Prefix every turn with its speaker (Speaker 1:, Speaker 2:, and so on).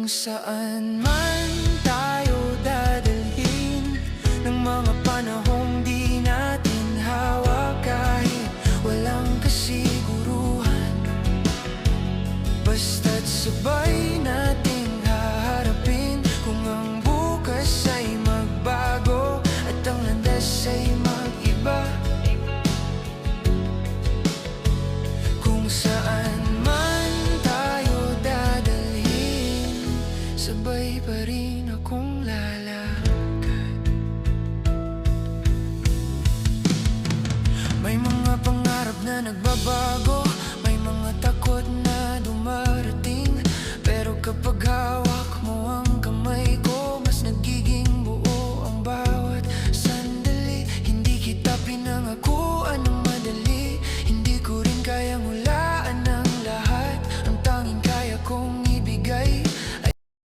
Speaker 1: Kung saan man tayo dadalhin ng mga panahong di natin hawak, kahit walang kasiguruhan, basta't sabay nating haharapin. Kung ang bukas ay magbago at ang landas ay mag-iba, kung saan man tayo dadalhin, sabay pa rin akong lalakad. May mga pangarap na nagbabago,